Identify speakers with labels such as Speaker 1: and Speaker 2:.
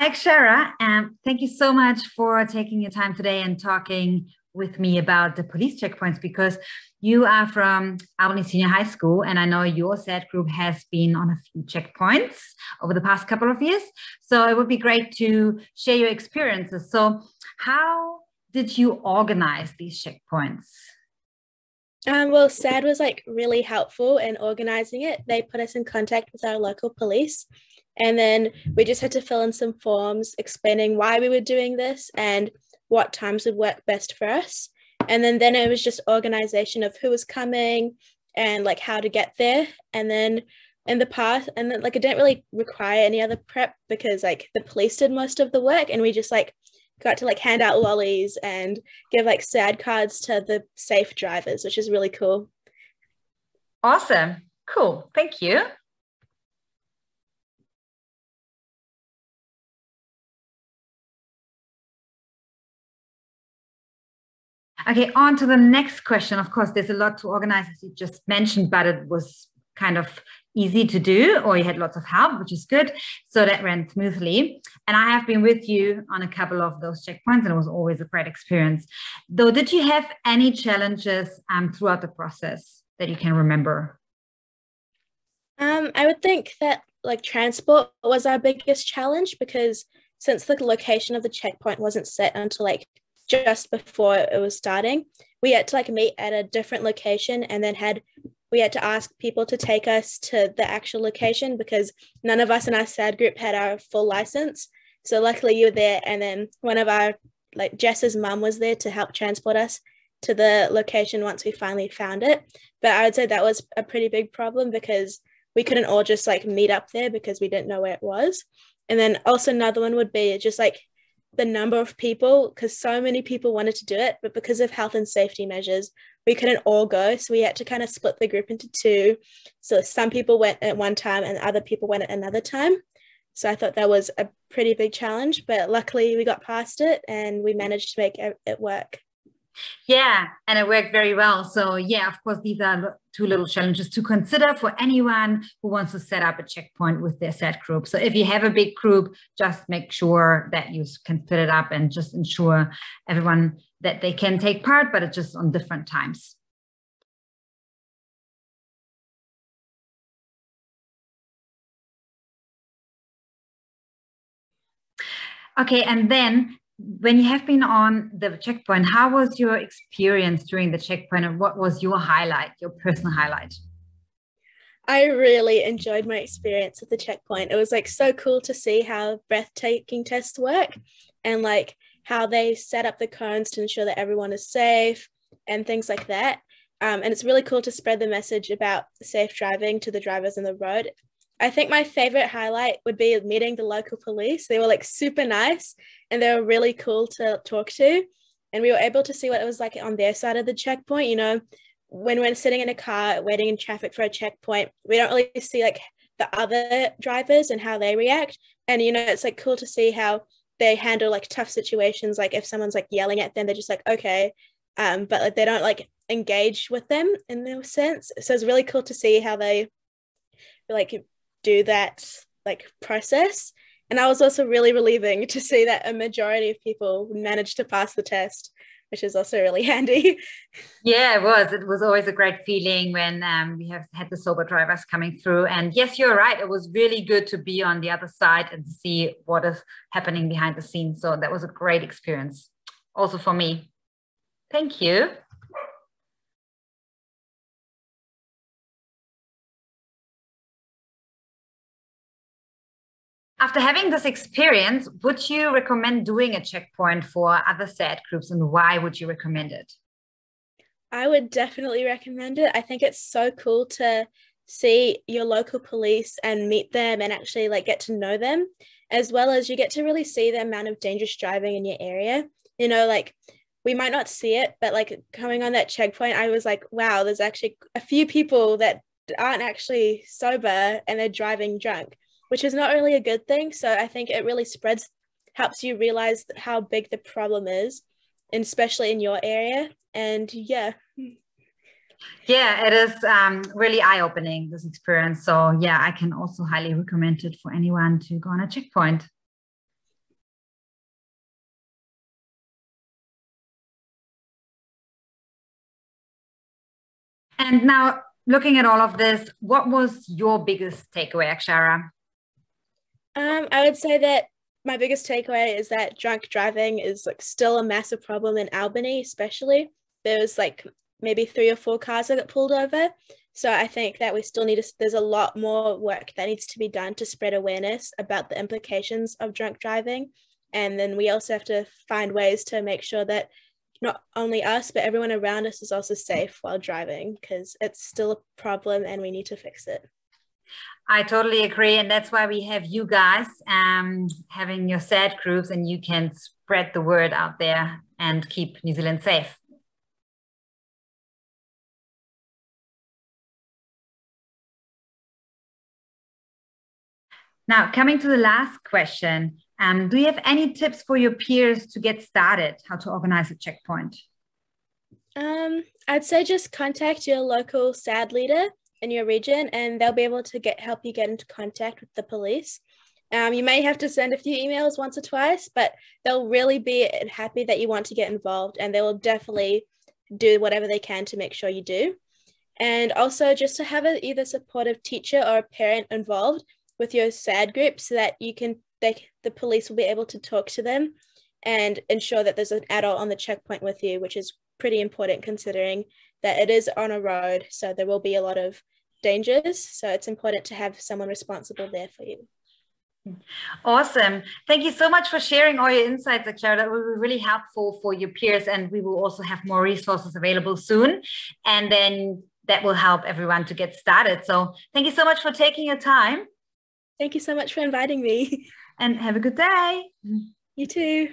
Speaker 1: Akshara, thank you so much for taking your time today and talking with me about the police checkpoints because you are from Albany Senior High School, and I know your SAD group has been on a few checkpoints over the past couple of years. So it would be great to share your experiences. So, how did you organize these checkpoints?
Speaker 2: Well, SAD was like really helpful in organizing it. They put us in contact with our local police, and then we just had to fill in some forms explaining why we were doing this and what times would work best for us. And then it was just organization of who was coming and like how to get there. And then in the past, and then like it didn't really require any other prep because like the police did most of the work, and we just like got to like hand out lollies and give like sad cards to the safe drivers, which is really cool.
Speaker 1: Awesome. Cool. Thank you. Okay, on to the next question. Of course, there's a lot to organize, as you just mentioned, but it was kind of easy to do, or you had lots of help, which is good. So that ran smoothly. And I have been with you on a couple of those checkpoints, and it was always a great experience. Though, did you have any challenges throughout the process that you can remember?
Speaker 2: I would think that like transport was our biggest challenge because since the location of the checkpoint wasn't set until like just before it was starting, we had to like meet at a different location and then we had to ask people to take us to the actual location because none of us in our SAD group had our full license. So luckily you were there, and then one of our like Jess's mum was there to help transport us to the location once we finally found it. But I would say that was a pretty big problem because we couldn't all just like meet up there because we didn't know where it was. And then also another one would be just like the number of people, because so many people wanted to do it, but because of health and safety measures, we couldn't all go. So we had to kind of split the group into two. So some people went at one time and other people went at another time. So I thought that was a pretty big challenge, but luckily we got past it and we managed to make it work.
Speaker 1: Yeah, and it worked very well. So, yeah, of course, these are the two little challenges to consider for anyone who wants to set up a checkpoint with their set group. So, if you have a big group, just make sure that you can split it up and just ensure everyone that they can take part, but it's just on different times. Okay, and then when you have been on the checkpoint, how was your experience during the checkpoint and what was your highlight, your personal highlight?
Speaker 2: I really enjoyed my experience at the checkpoint. It was like so cool to see how breathtaking tests work and like how they set up the cones to ensure that everyone is safe and things like that. And it's really cool to spread the message about safe driving to the drivers on the road. I think my favorite highlight would be meeting the local police. They were like super nice and they were really cool to talk to. And we were able to see what it was like on their side of the checkpoint. You know, when we're sitting in a car waiting in traffic for a checkpoint, we don't really see like the other drivers and how they react. And, you know, it's like cool to see how they handle like tough situations. Like if someone's like yelling at them, they're just like, okay. But like they don't like engage with them in their sense. So it's really cool to see how they like do that like process. And I was also really relieving to see that a majority of people managed to pass the test, which is also really handy.
Speaker 1: Yeah, it was. It was always a great feeling when we have had the sober drivers coming through. And yes, you're right. It was really good to be on the other side and see what is happening behind the scenes. So that was a great experience also for me. Thank you. After having this experience, would you recommend doing a checkpoint for other SAD groups, and why would you recommend it?
Speaker 2: I would definitely recommend it. I think it's so cool to see your local police and meet them and actually like get to know them, as well as you get to really see the amount of dangerous driving in your area. You know, like we might not see it, but like coming on that checkpoint, I was like, wow, there's actually a few people that aren't actually sober and they're driving drunk, which is not really a good thing. So I think it really spreads, helps you realize how big the problem is, and especially in your area. And yeah.
Speaker 1: Yeah, it is really eye-opening, this experience. So yeah, I can also highly recommend it for anyone to go on a checkpoint. And now, looking at all of this, what was your biggest takeaway, Akshara?
Speaker 2: I would say that my biggest takeaway is that drunk driving is like still a massive problem in Albany, especially. There was like maybe 3 or 4 cars that got pulled over. So I think that we still need to, there's a lot more work that needs to be done to spread awareness about the implications of drunk driving. And then we also have to find ways to make sure that not only us, but everyone around us is also safe while driving, because it's still a problem and we need to fix it.
Speaker 1: I totally agree. And that's why we have you guys having your SAD groups, and you can spread the word out there and keep New Zealand safe. Now, coming to the last question, do you have any tips for your peers to get started, how to organize a checkpoint?
Speaker 2: I'd say just contact your local SAD leader in your region, and they'll be able to help you get into contact with the police. You may have to send a few emails once or twice, but they'll really be happy that you want to get involved, and they will definitely do whatever they can to make sure you do. And also just to have either supportive teacher or a parent involved with your SAD group, so that the police will be able to talk to them and ensure that there's an adult on the checkpoint with you, which is pretty important considering that it is on a road, so there will be a lot of dangers. So it's important to have someone responsible there for you.
Speaker 1: Awesome. Thank you so much for sharing all your insights, Akshara. That will be really helpful for your peers, and we will also have more resources available soon. And then that will help everyone to get started. So thank you so much for taking your time.
Speaker 2: Thank you so much for inviting me.
Speaker 1: And have a good day.
Speaker 2: You too.